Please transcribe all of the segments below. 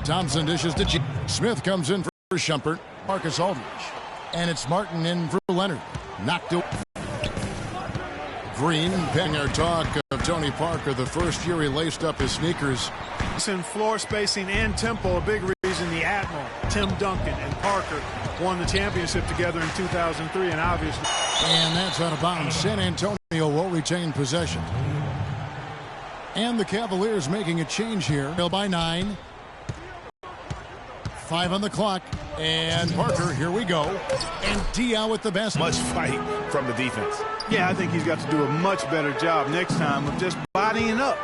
Thompson dishes to G. Smith comes in for Shumpert. Marcus Aldridge. And it's Martin in for Leonard. Knocked away. Green, paying our talk of Tony Parker, the first year he laced up his sneakers. In floor spacing and tempo, a big reason the Admiral, Tim Duncan, and Parker won the championship together in 2003, and obviously. And that's out of bounds. San Antonio will retain possession. And the Cavaliers making a change here. By 9. 5 on the clock. And Parker, here we go. And Diaw with the basket. Much fight from the defense. Yeah, I think he's got to do a much better job next time of just bodying up.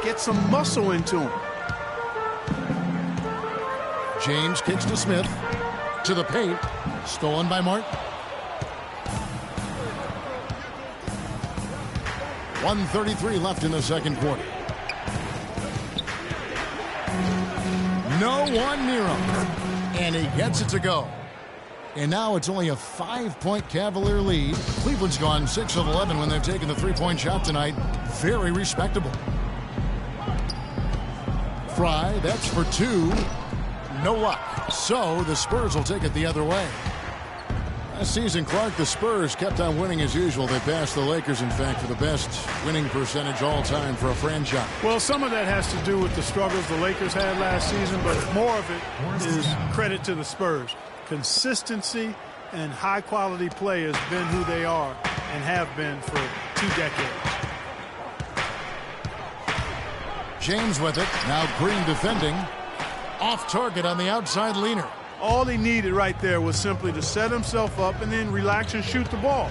Get some muscle into him. James kicks to Smith. To the paint. Stolen by Martin. 1:33 left in the second quarter. No one near him. And he gets it to go. And now it's only a 5-point Cavalier lead. Cleveland's gone 6 of 11 when they've taken the three-point shot tonight. Very respectable. Fry, that's for 2. No luck. So the Spurs will take it the other way. Last season, Clark, the Spurs kept on winning as usual. They passed the Lakers, in fact, for the best winning percentage all time for a franchise. Well, some of that has to do with the struggles the Lakers had last season, but more of it is credit to the Spurs. Consistency and high-quality play has been who they are and have been for 2 decades. James with it. Now Green defending. Off target on the outside leaner. All he needed right there was simply to set himself up and then relax and shoot the ball.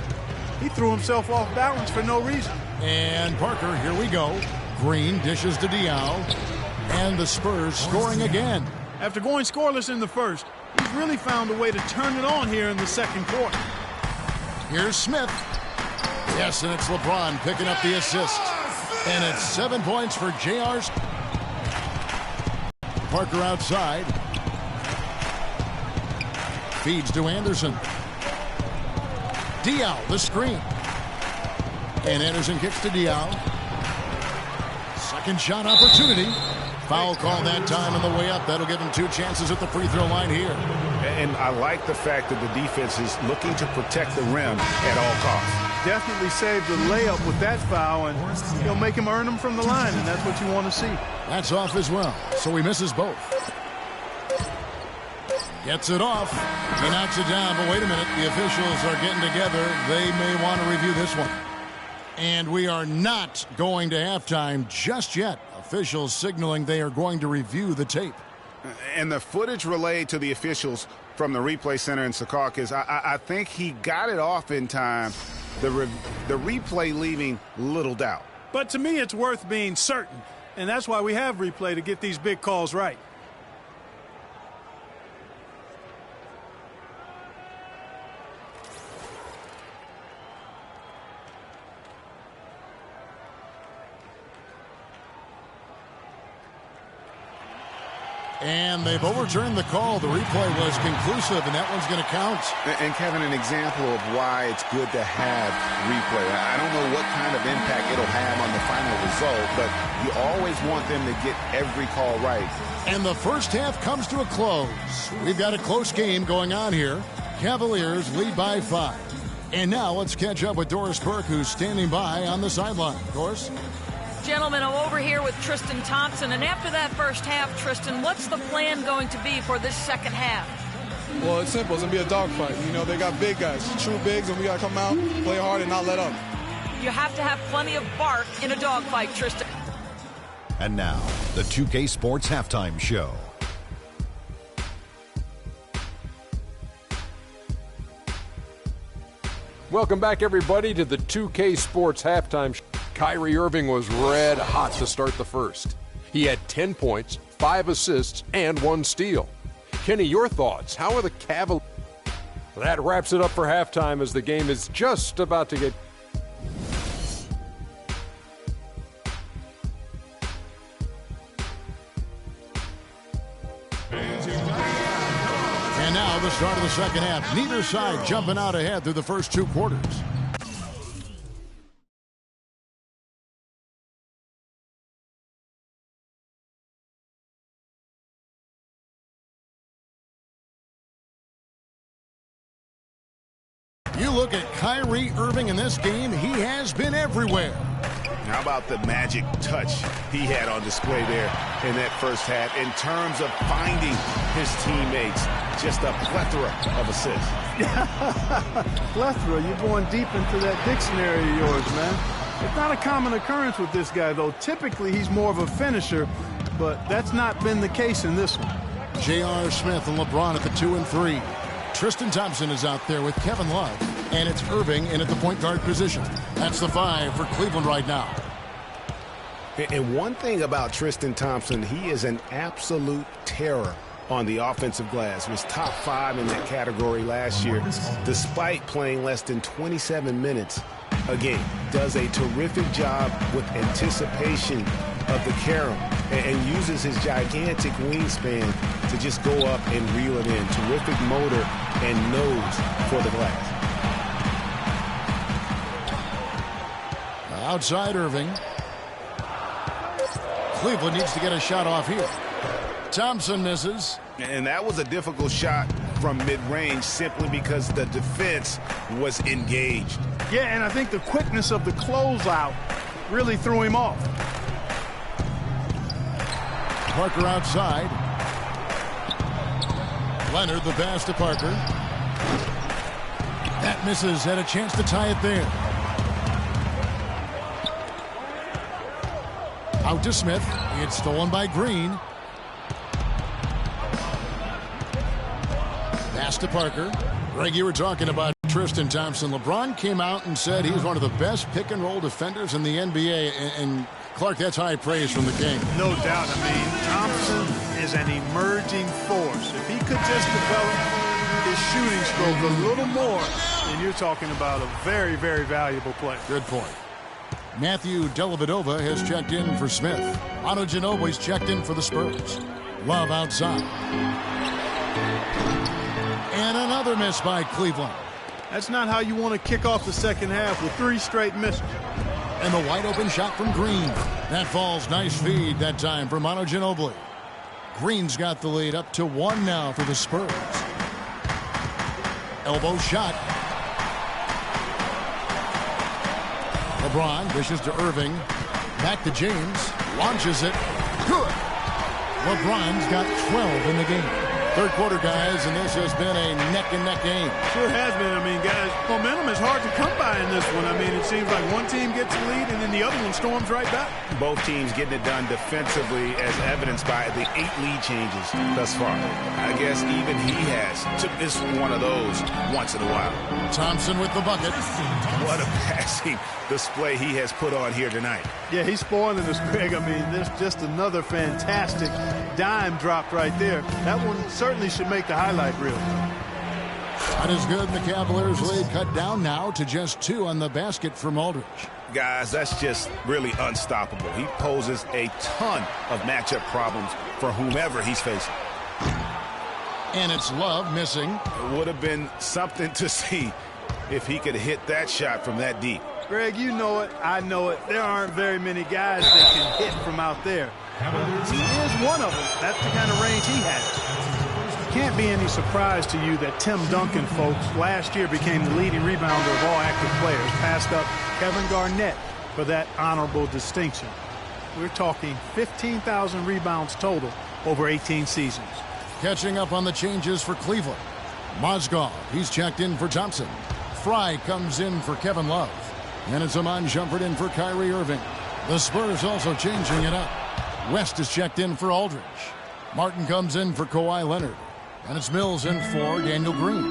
He threw himself off balance for no reason. And Parker, here we go. Green dishes to Diaw. And the Spurs scoring again. After going scoreless in the first, he's really found a way to turn it on here in the second quarter. Here's Smith. Yes, and it's LeBron picking up the assist. And it's 7 points for JR's. Parker outside. Feeds to Anderson. Diaw, the screen. And Anderson kicks to Diaw. Second shot opportunity. Foul call that time on the way up. That'll give him 2 chances at the free throw line here. And I like the fact that the defense is looking to protect the rim at all costs. Definitely saved the layup with that foul, and he'll make him earn them from the line, and that's what you want to see. That's off as well, so he misses both. Gets it off. He knocks it down, but wait a minute. The officials are getting together. They may want to review this one. And we are not going to halftime just yet. Officials signaling they are going to review the tape. And the footage relayed to the officials from the replay center in Secaucus, I think he got it off in time. The replay leaving little doubt. But to me, it's worth being certain. And that's why we have replay, to get these big calls right. And they've overturned the call. The replay was conclusive, and that one's going to count. And, Kevin, an example of why it's good to have replay. I don't know what kind of impact it'll have on the final result, but you always want them to get every call right. And the first half comes to a close. We've got a close game going on here. Cavaliers lead by 5. And now let's catch up with Doris Burke, who's standing by on the sideline. Doris? Gentlemen, I'm over here with Tristan Thompson, and after that first half, Tristan, what's the plan going to be for this second half? Well, it's simple. It's going to be a dogfight. You know, they got big guys, true bigs, and we got to come out, play hard, and not let up. You have to have plenty of bark in a dogfight, Tristan. And now, the 2K Sports Halftime Show. Welcome back, everybody, to the 2K Sports Halftime Show. Kyrie Irving was red hot to start the first. He had 10 points, 5 assists, and 1 steal. Kenny, your thoughts? How are the Cavaliers? That wraps it up for halftime as the game is just about to get... And now the start of the second half. Neither side jumping out ahead through the first 2 quarters. You look at Kyrie Irving in this game, he has been everywhere. How about the magic touch he had on display there in that first half in terms of finding his teammates? Just a plethora of assists. Plethora, you're going deep into that dictionary of yours, man. It's not a common occurrence with this guy, though. Typically, he's more of a finisher, but that's not been the case in this one. J.R. Smith and LeBron at the 2 and 3. Tristan Thompson is out there with Kevin Love, and it's Irving in at the point guard position. That's the 5 for Cleveland right now. And one thing about Tristan Thompson, he is an absolute terror on the offensive glass. He was top 5 in that category last year, despite playing less than 27 minutes a game. Does a terrific job with anticipation of the carom and uses his gigantic wingspan to just go up and reel it in. Terrific motor and nose for the glass. Outside Irving. Cleveland needs to get a shot off here. Thompson misses. And that was a difficult shot from mid-range simply because the defense was engaged. Yeah, and I think the quickness of the closeout really threw him off. Parker outside. Leonard the pass to Parker. That misses. Had a chance to tie it there. Out to Smith. It's stolen by Green. Pass to Parker. Greg, you were talking about Tristan Thompson. LeBron came out and said he's one of the best pick-and-roll defenders in the NBA. And Clark, that's high praise from the King. No doubt. I mean, Thompson is an emerging force. If he could just develop his shooting stroke a little more, then you're talking about a very, very valuable player. Good point. Matthew Dellavedova has checked in for Smith. Manu Ginobili's checked in for the Spurs. Love outside. And another miss by Cleveland. That's not how you want to kick off the second half with 3 straight misses. And the wide open shot from Green. That falls. Nice feed that time for Manu Ginobili. Green's got the lead up to 1 now for the Spurs. Elbow shot. LeBron dishes to Irving. Back to James. Launches it. Good. LeBron's got 12 in the game. Third quarter, guys, and this has been a neck-and-neck game. Sure has been. I mean, guys, momentum is hard to come by in this one. I mean, it seems like one team gets the lead, and then the other one storms right back. Both teams getting it done defensively, as evidenced by the 8 lead changes thus far. I guess even he has took this one of those once in a while. Thompson with the bucket. What a passing display he has put on here tonight. Yeah, he's spoiling us, Greg. I mean, there's just another fantastic dime drop right there. That one certainly should make the highlight reel. That is good. The Cavaliers lead cut down now to just 2 on the basket from Aldridge. Guys, that's just really unstoppable. He poses a ton of matchup problems for whomever he's facing. And it's Love missing. It would have been something to see if he could hit that shot from that deep. Greg, you know it. I know it. There aren't very many guys that can hit from out there. He is one of them. That's the kind of range he has. It can't be any surprise to you that Tim Duncan, folks, last year became the leading rebounder of all active players, passed up Kevin Garnett for that honorable distinction. We're talking 15,000 rebounds total over 18 seasons. Catching up on the changes for Cleveland. Mozgov, he's checked in for Thompson. Fry comes in for Kevin Love. And it's Iman Shumpert in for Kyrie Irving. The Spurs also changing it up. West is checked in for Aldridge. Martin comes in for Kawhi Leonard. And it's Mills in for Daniel Green.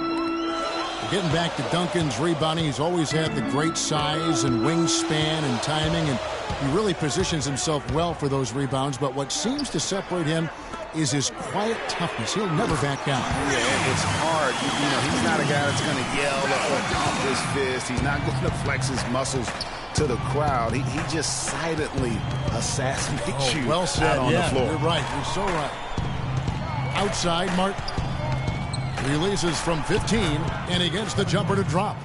Getting back to Duncan's rebounding, he's always had the great size and wingspan and timing, and he really positions himself well for those rebounds. But what seems to separate him is his quiet toughness. He'll never back down. Yeah, it's hard. You know, he's not a guy that's going to yell or pump his fist. He's not going to flex his muscles to the crowd. He just silently assassinates you well said. out on the floor. You're right. You're so right. Outside, Martin releases from 15, and he gets the jumper to drop.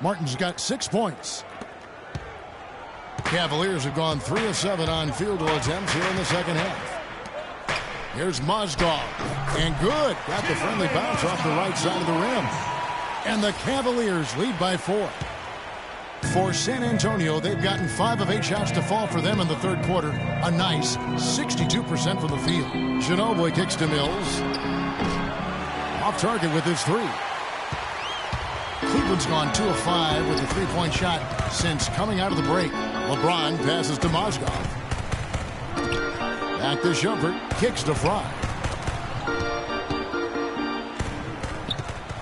Martin's got 6 points. Cavaliers have gone 3 of 7 on field goal attempts here in the second half. Here's Mozgov, and good. Got the friendly bounce off the right side of the rim. And the Cavaliers lead by 4. For San Antonio, they've gotten 5 of 8 shots to fall for them in the third quarter. A nice 62% from the field. Ginobili kicks to Mills. Off target with his 3. Cleveland's gone 2 of 5 with a 3-point shot since coming out of the break. LeBron passes to Mozgov. Back to Shumpert. Kicks to Fry.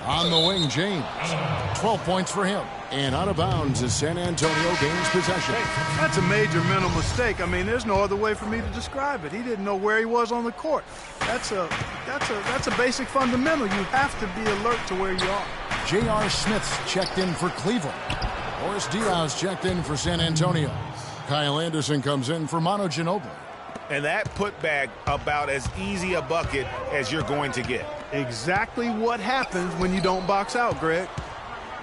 On the wing, James. 12 points for him. And out of bounds as San Antonio gains possession. That's a major mental mistake. I mean, there's no other way for me to describe it. He didn't know where he was on the court. That's a basic fundamental. You have to be alert to where you are. J.R. Smith's checked in for Cleveland. Boris Diaw's checked in for San Antonio. Kyle Anderson comes in for Manu Ginobili. And that putback about as easy a bucket as you're going to get. Exactly what happens when you don't box out, Greg.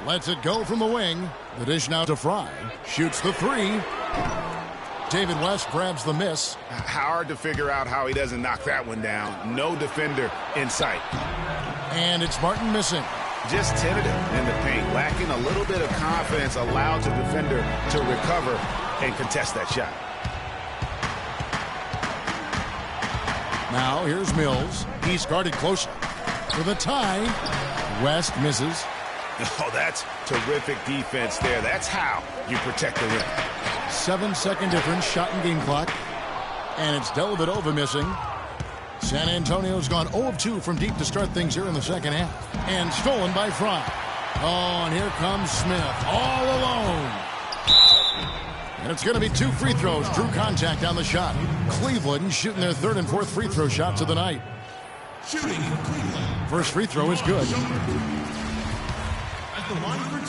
Lets it go from the wing. The dish now to Fry. Shoots the 3. David West grabs the miss. Hard to figure out how he doesn't knock that one down. No defender in sight. And it's Martin missing. Just tentative in the paint. Lacking a little bit of confidence allows the defender to recover and contest that shot. Now here's Mills. He's guarded closely. For the tie, West misses. Oh, that's terrific defense there. That's how you protect the rim. 7-second difference, shot and game clock. And it's Dellavedova missing. San Antonio's gone 0 of 2 from deep to start things here in the second half. And stolen by Fry. Oh, and here comes Smith all alone. And it's going to be 2 free throws. Drew contact on the shot. Cleveland shooting their 3rd and 4th free throw shots of the night. Shooting for Cleveland. First free throw is good. At the line for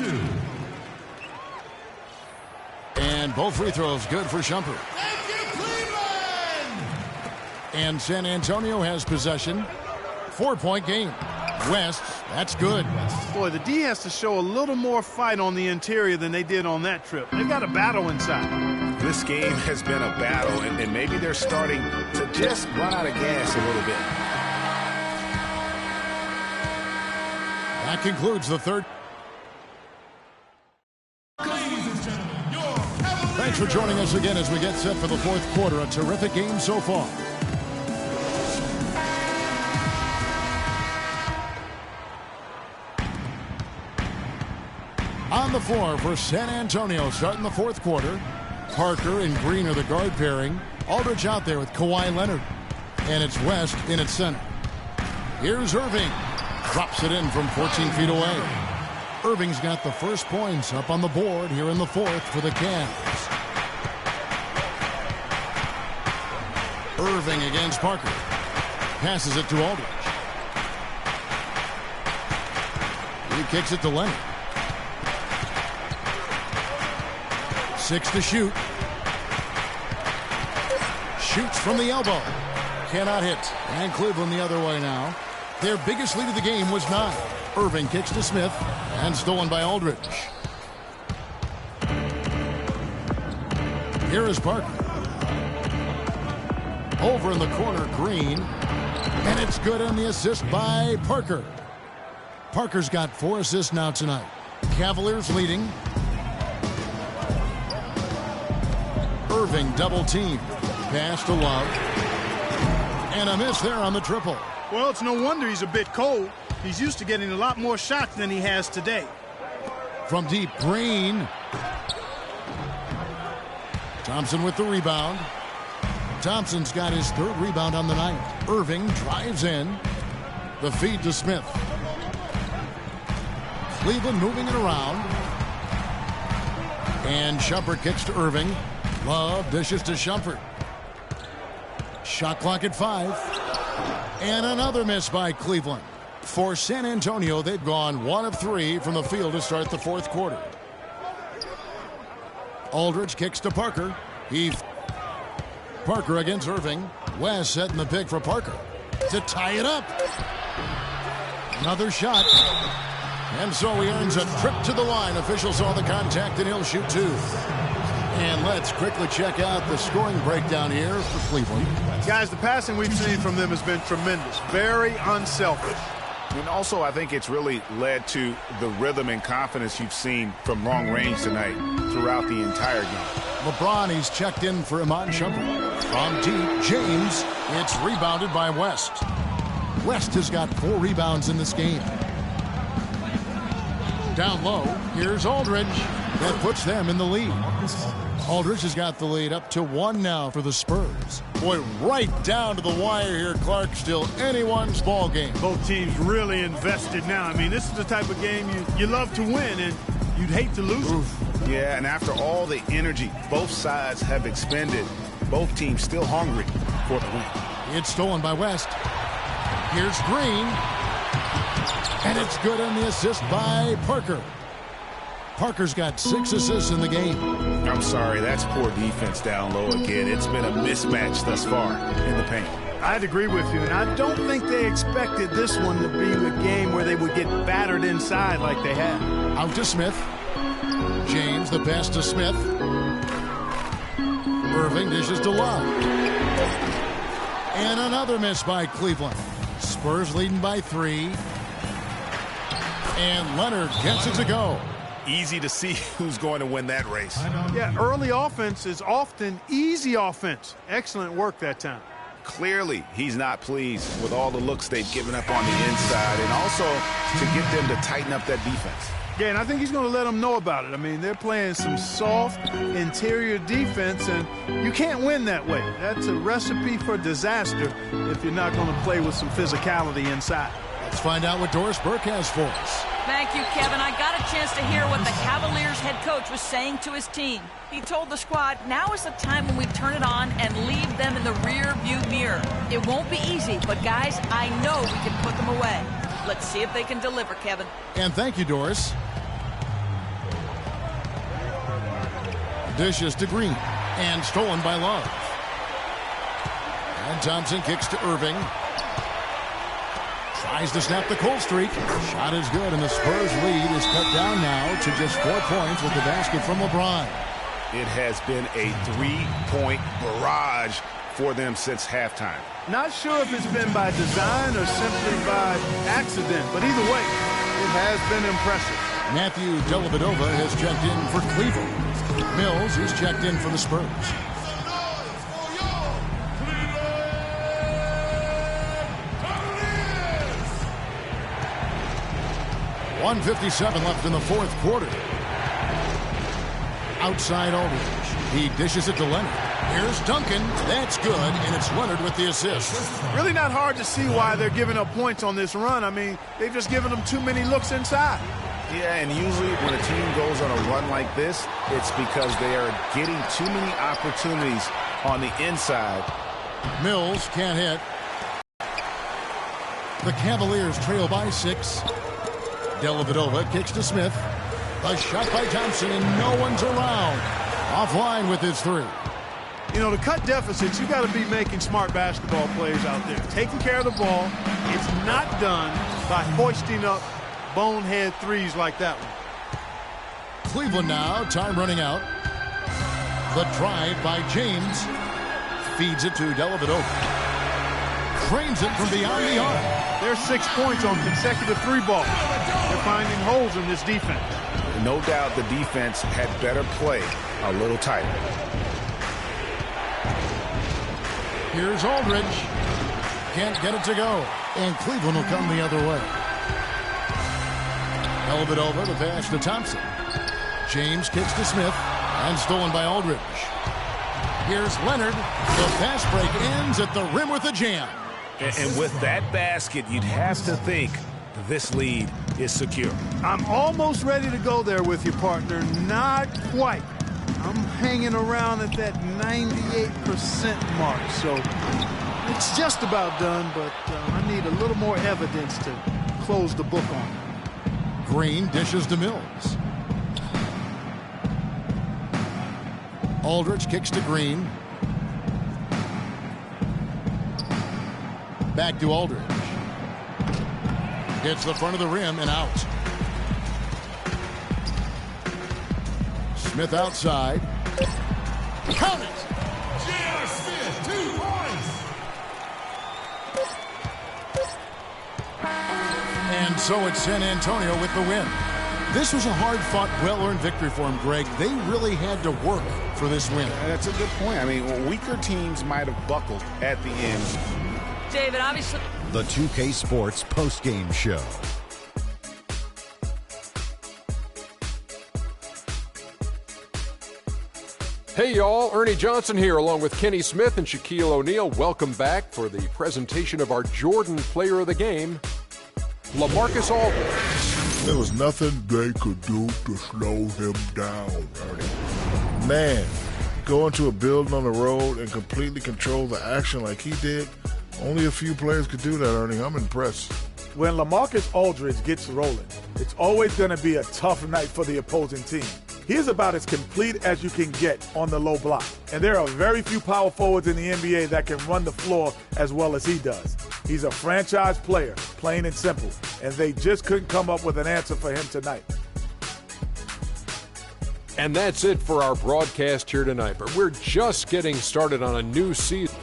2. And both free throws good for Shumpert. Thank you, Cleveland! And San Antonio has possession. 4-point game. West, that's good. Boy, the D has to show a little more fight on the interior than they did on that trip. They've got a battle inside. This game has been a battle, and maybe they're starting to just run out of gas a little bit. That concludes the third. Thanks for joining us again as we get set for the fourth quarter. A terrific game so far. On the floor for San Antonio starting the fourth quarter. Parker and Green are the guard pairing. Aldridge out there with Kawhi Leonard. And it's West in its center. Here's Irving. Drops it in from 14 feet away. Irving's got the first points up on the board here in the fourth for the Cavs. Irving against Parker. Passes it to Aldridge. He kicks it to Leonard. 6 to shoot. Shoots from the elbow. Cannot hit. And Cleveland the other way now. Their biggest lead of the game was 9. Irving kicks to Smith. And stolen by Aldridge. Here is Parker. Over in the corner, Green. And it's good on the assist by Parker. Parker's got 4 assists now tonight. Cavaliers leading. Irving double team. Pass to Love. And a miss there on the triple. Well, it's no wonder he's a bit cold. He's used to getting a lot more shots than he has today. From deep, Green. Thompson with the rebound. Thompson's got his 3rd rebound on the night. Irving drives in. The feed to Smith. Cleveland moving it around. And Shumpert kicks to Irving. Love dishes to Shumpert. Shot clock at 5. And another miss by Cleveland. For San Antonio, they've gone 1 of 3 from the field to start the fourth quarter. Aldridge kicks to Parker. Parker against Irving. West setting the pick for Parker to tie it up. Another shot. And so he earns a trip to the line. Officials saw the contact and he'll shoot 2. And let's quickly check out the scoring breakdown here for Cleveland. Guys, the passing we've seen from them has been tremendous. Very unselfish. And also, I think it's really led to the rhythm and confidence you've seen from long range tonight throughout the entire game. LeBron, he's checked in for Iman Shumpert. From deep, James. It's rebounded by West. West has got 4 rebounds in this game. Down low, here's Aldridge. That puts them in the lead. Aldridge has got the lead up to 1 now for the Spurs. Boy, right down to the wire here, Clark. Still anyone's ball game. Both teams really invested now. I mean, this is the type of game you love to win, and you'd hate to lose it. Yeah, and after all the energy both sides have expended, both teams still hungry for the win. It's stolen by West. Here's Green. And it's good on the assist by Parker. Parker's got 6 assists in the game. I'm sorry, that's poor defense down low again. It's been a mismatch thus far in the paint. I'd agree with you, and I don't think they expected this one to be a game where they would get battered inside like they have. Out to Smith. James, the pass to Smith. Irving dishes to Love. And another miss by Cleveland. Spurs leading by 3. And Leonard gets it to go. Easy to see who's going to win that race. Yeah, early offense is often easy offense. Excellent work that time. Clearly, he's not pleased with all the looks they've given up on the inside, and also to get them to tighten up that defense. Yeah, and I think he's going to let them know about it. I mean, they're playing some soft interior defense, and you can't win that way. That's a recipe for disaster if you're not going to play with some physicality inside. Let's find out what Doris Burke has for us. Thank you, Kevin. I got a chance to hear what the Cavaliers head coach was saying to his team. He told the squad, now is the time when we turn it on and leave them in the rear view mirror. It won't be easy, but guys, I know we can put them away. Let's see if they can deliver, Kevin. And thank you, Doris. Dishes to Green. And stolen by Love. And Thompson kicks to Irving. Tries to snap the cold streak. Shot is good, and the Spurs lead is cut down now to just 4 points with the basket from LeBron. It has been a 3-point barrage for them since halftime. Not sure if it's been by design or simply by accident, but either way, it has been impressive. Matthew Dellavedova has checked in for Cleveland. Mills is checked in for the Spurs. 1:57 left in the 4th quarter. Outside Aldridge. He dishes it to Leonard. Here's Duncan. That's good, and it's Leonard with the assist. Really not hard to see why they're giving up points on this run. I mean, they've just given them too many looks inside. Yeah, and usually when a team goes on a run like this, it's because they are getting too many opportunities on the inside. Mills can't hit. The Cavaliers trail by 6. Dellavedova kicks to Smith. A shot by Thompson, and no one's around. Offline with his 3. You know, to cut deficits, you got to be making smart basketball plays out there. Taking care of the ball. It's not done by hoisting up bonehead threes like that one. Cleveland now, time running out. The drive by James. Feeds it to Dellavedova. Cranes it from beyond the arc. There's 6 points on consecutive 3 balls. They're finding holes in this defense. No doubt the defense had better play a little tighter. Here's Aldridge. Can't get it to go. And Cleveland will come the other way. Dellavedova, the pass to Thompson. James kicks to Smith. And stolen by Aldridge. Here's Leonard. The fast break ends at the rim with a jam. And with that basket, you'd have to think this lead is secure. I'm almost ready to go there with you, partner. Not quite. I'm hanging around at that 98% mark, so it's just about done, but I need a little more evidence to close the book on it. Green dishes to Mills. Aldridge kicks to Green. Back to Aldridge. Hits the front of the rim and out. Smith outside. Count it! J.R. Smith, 2 points. And so it's San Antonio with the win. This was a hard-fought, well-earned victory for them, Greg. They really had to work for this win. That's a good point. I mean, weaker teams might have buckled at the end. David, obviously. The 2K Sports postgame show. Hey y'all, Ernie Johnson here along with Kenny Smith and Shaquille O'Neal. Welcome back for the presentation of our Jordan Player of the Game, LaMarcus Aldridge. There was nothing they could do to slow him down, Ernie. Man, go into a building on the road and completely control the action like he did, only a few players could do that, Ernie. I'm impressed. When LaMarcus Aldridge gets rolling, it's always going to be a tough night for the opposing team. He's about as complete as you can get on the low block. And there are very few power forwards in the NBA that can run the floor as well as he does. He's a franchise player, plain and simple, and they just couldn't come up with an answer for him tonight. And that's it for our broadcast here tonight, but we're just getting started on a new season.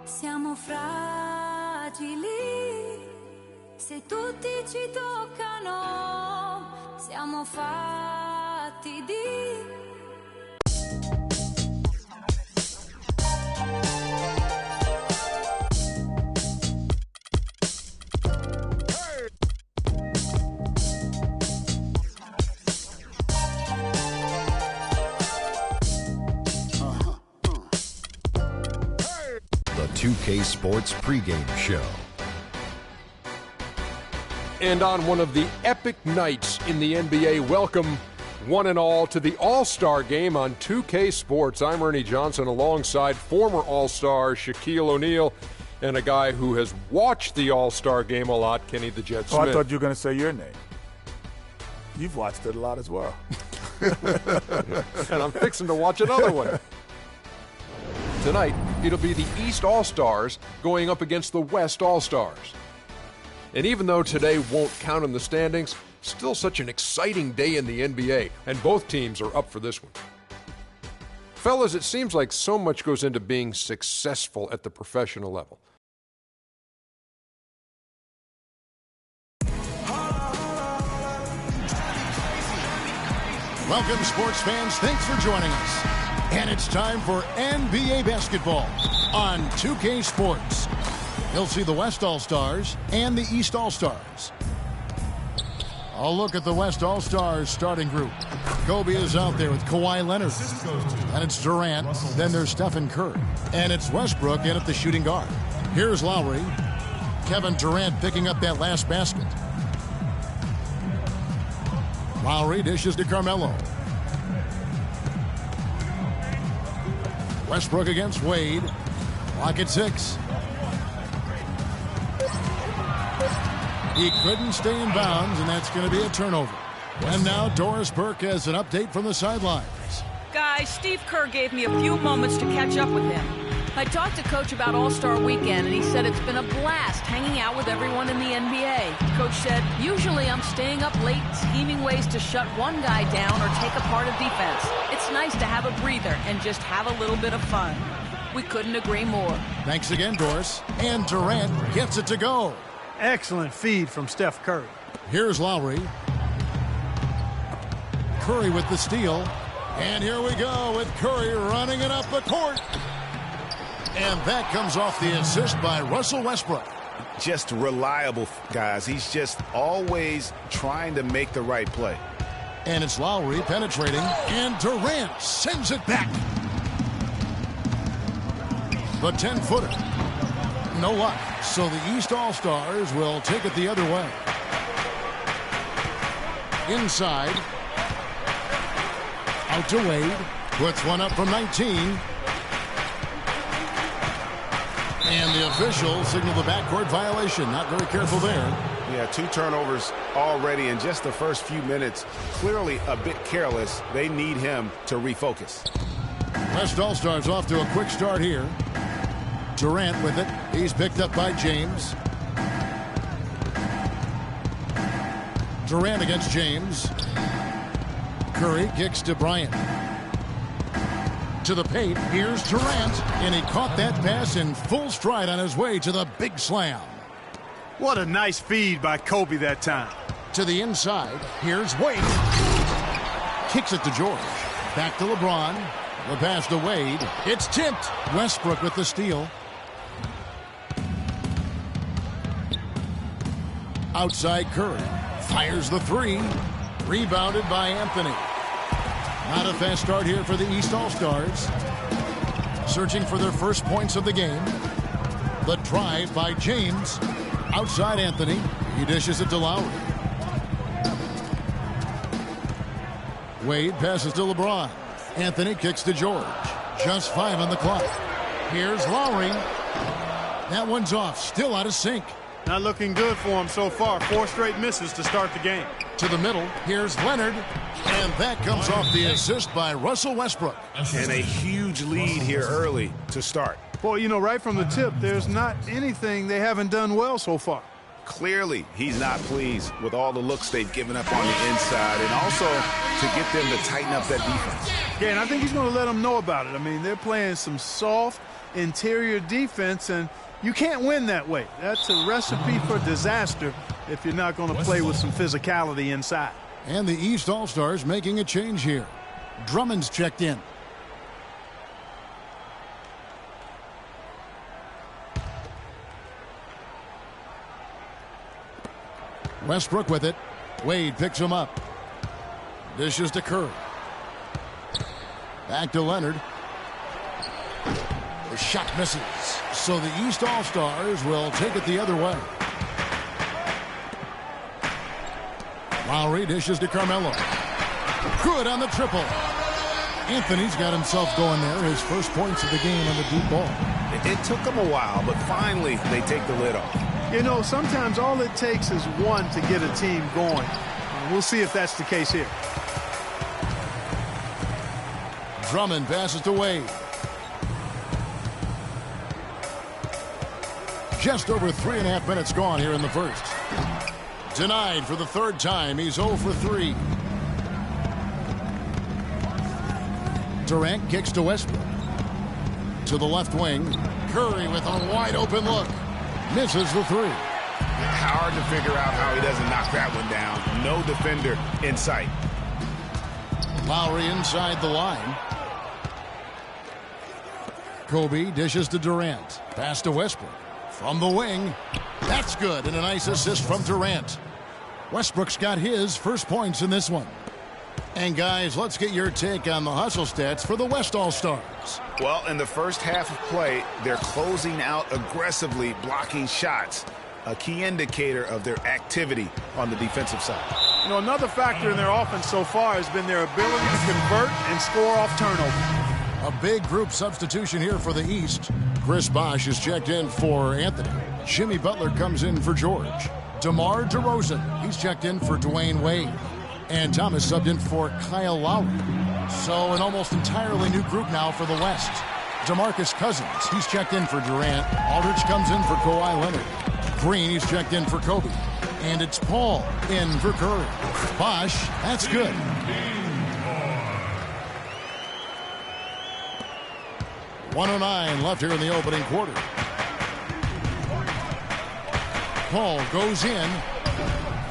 Siamo fragili, se tutti ci toccano, siamo fatti di... The 2K Sports pregame show. And on one of the epic nights in the NBA, welcome one and all to the All-Star Game on 2K Sports. I'm Ernie Johnson alongside former All-Star Shaquille O'Neal and a guy who has watched the All-Star Game a lot, Kenny the Jet Smith. Oh, I thought you were going to say your name. You've watched it a lot as well. And I'm fixing to watch another one. Tonight, it'll be the East All-Stars going up against the West All-Stars. And even though today won't count in the standings, still such an exciting day in the NBA, and both teams are up for this one. Fellas, it seems like so much goes into being successful at the professional level. Welcome, sports fans. Thanks for joining us. And it's time for NBA basketball on 2K Sports. You'll see the West All-Stars and the East All-Stars. I'll look at the West All-Stars starting group. Kobe is out there with Kawhi Leonard. And it's Durant. Then there's Stephen Curry. And it's Westbrook in at the shooting guard. Here's Lowry. Kevin Durant picking up that last basket. Lowry dishes to Carmelo. Westbrook against Wade. Clock at 6. He couldn't stay in bounds, and that's going to be a turnover. And now Doris Burke has an update from the sidelines. Guys, Steve Kerr gave me a few moments to catch up with him. I talked to Coach about All-Star Weekend, and he said it's been a blast hanging out with everyone in the NBA. Coach said, usually I'm staying up late, scheming ways to shut one guy down or take apart a defense. It's nice to have a breather and just have a little bit of fun. We couldn't agree more. Thanks again, Doris. And Durant gets it to go. Excellent feed from Steph Curry. Here's Lowry. Curry with the steal. And here we go with Curry running it up the court. And that comes off the assist by Russell Westbrook. Just reliable, guys. He's just always trying to make the right play. And it's Lowry penetrating. And Durant sends it back. The 10-footer. No luck. So the East All-Stars will take it the other way. Inside. Out to Wade. Puts one up from 19. And the official signaled the backcourt violation. Not very careful there. Yeah, 2 turnovers already in just the first few minutes. Clearly a bit careless. They need him to refocus. West All-Stars off to a quick start here. Durant with it. He's picked up by James. Durant against James. Curry kicks to Bryant. To the paint. Here's Durant. And he caught that pass in full stride on his way to the big slam. What a nice feed by Kobe that time. To the inside. Here's Wade. Kicks it to George. Back to LeBron. The pass to Wade. It's tipped. Westbrook with the steal. Outside Curry. Fires the 3. Rebounded by Anthony. Not a fast start here for the East All-Stars. Searching for their first points of the game. The drive by James. Outside Anthony. He dishes it to Lowry. Wade passes to LeBron. Anthony kicks to George. Just 5 on the clock. Here's Lowry. That one's off. Still out of sync. Not looking good for him so far. 4 straight misses to start the game. To the middle. Here's Leonard. And that comes off the assist by Russell Westbrook. And a huge lead here early to start. Boy, you know, right from the tip, there's not anything they haven't done well so far. Clearly, he's not pleased with all the looks they've given up on the inside, and also to get them to tighten up that defense. Yeah, and I think he's going to let them know about it. I mean, they're playing some soft interior defense, and you can't win that way. That's a recipe for disaster if you're not going to play with some physicality inside. And the East All-Stars making a change here. Drummond's checked in. Westbrook with it. Wade picks him up. Dishes to Curry. Back to Leonard. The shot misses. So the East All-Stars will take it the other way. Lowry dishes to Carmelo. Good on the triple. Anthony's got himself going there. His first points of the game on the deep ball. It took them a while, but finally they take the lid off. You know, sometimes all it takes is one to get a team going. We'll see if that's the case here. Drummond passes to Wade. Just over 3.5 minutes gone here in the first. Denied for the 3rd time. He's 0 for 3. Durant kicks to Westbrook. To the left wing. Curry with a wide open look. Misses the 3. Hard to figure out how he doesn't knock that one down. No defender in sight. Lowry inside the line. Kobe dishes to Durant. Pass to Westbrook. From the wing. That's good. And a nice assist from Durant. Westbrook's got his first points in this one. And guys, let's get your take on the hustle stats for the West All-Stars. Well, in the first half of play, they're closing out aggressively, blocking shots. A key indicator of their activity on the defensive side. You know, another factor in their offense so far has been their ability to convert and score off turnovers. A big group substitution here for the East. Chris Bosh is checked in for Anthony. Jimmy Butler comes in for George. DeMar DeRozan, he's checked in for Dwayne Wade. And Thomas subbed in for Kyle Lowry. So an almost entirely new group now for the West. DeMarcus Cousins, he's checked in for Durant. Aldridge comes in for Kawhi Leonard. Green, he's checked in for Kobe. And it's Paul in for Curry. Bosh, that's good. .109 left here in the opening quarter. Paul goes in,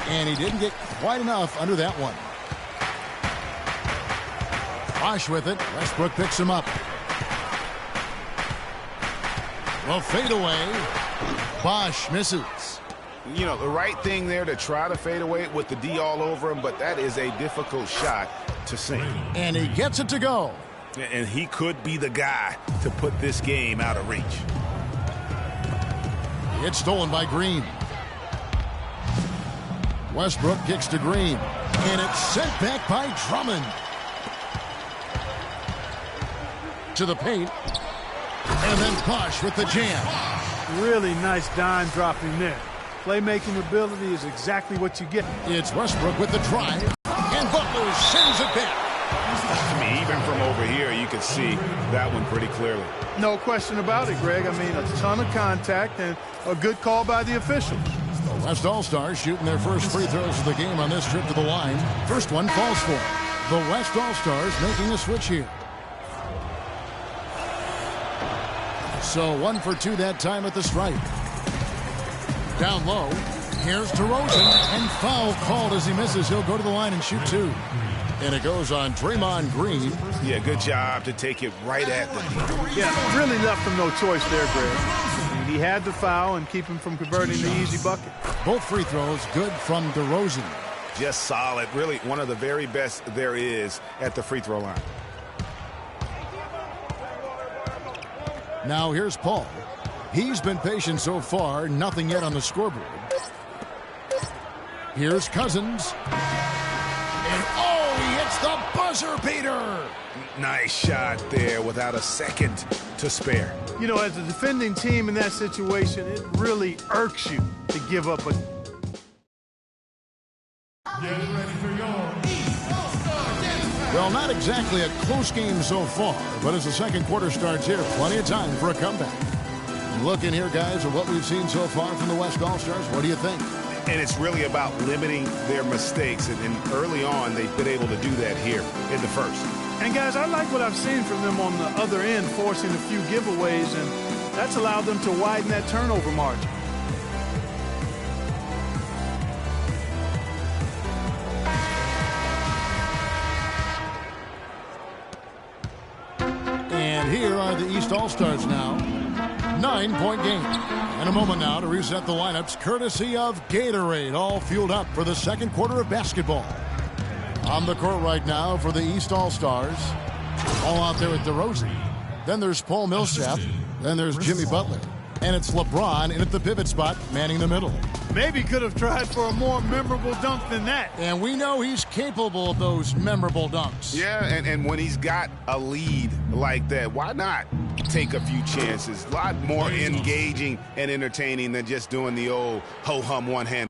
and he didn't get quite enough under that one. Bosh with it. Westbrook picks him up. Well, fade away. Bosh misses. You know, the right thing there to try to fade away with the D all over him, but that is a difficult shot to sink. And he gets it to go. And he could be the guy to put this game out of reach. It's stolen by Green. Westbrook kicks to Green. And it's sent back by Drummond. To the paint. And then Bosh with the jam. Really nice dime dropping there. Playmaking ability is exactly what you get. It's Westbrook with the drive, and Butler sends it back. I mean, even from over here, you can see that one pretty clearly. No question about it, Greg. I mean, a ton of contact and a good call by the officials. The West All-Stars shooting their first free throws of the game on this trip to the line. First one falls for the West All-Stars making a switch here. So 1 for 2 that time at the stripe. Down low. Here's DeRozan, and foul called as he misses. He'll go to the line and shoot 2. And it goes on Draymond Green. Yeah, good job to take it right at the knee. Yeah, really left him no choice there, Greg. I mean, he had the foul and keep him from converting the easy bucket. Both free throws good from DeRozan. Just solid. Really one of the very best there is at the free throw line. Now here's Paul. He's been patient so far. Nothing yet on the scoreboard. Here's Cousins. And oh, he hits the buzzer beater. Nice shot there without a second to spare. You know, as a defending team in that situation, it really irks you to give up a... Well, not exactly a close game so far, but as the second quarter starts here, plenty of time for a comeback. Looking here, guys, at what we've seen so far from the West All-Stars, what do you think? And it's really about limiting their mistakes, and early on, they've been able to do that here in the first. And, guys, I like what I've seen from them on the other end, forcing a few giveaways, and that's allowed them to widen that turnover margin. And here are the East All-Stars now. 9-point game. And a moment now to reset the lineups courtesy of Gatorade, all fueled up for the second quarter of basketball. On the court right now for the East All-Stars. All out there with DeRozan. Then there's Paul Millsap. Then there's Jimmy Butler. And it's LeBron in at the pivot spot, manning the middle. Maybe could have tried for a more memorable dunk than that. And we know he's capable of those memorable dunks. Yeah, and when he's got a lead like that, why not take a few chances? A lot more engaging and entertaining than just doing the old ho-hum one-hand.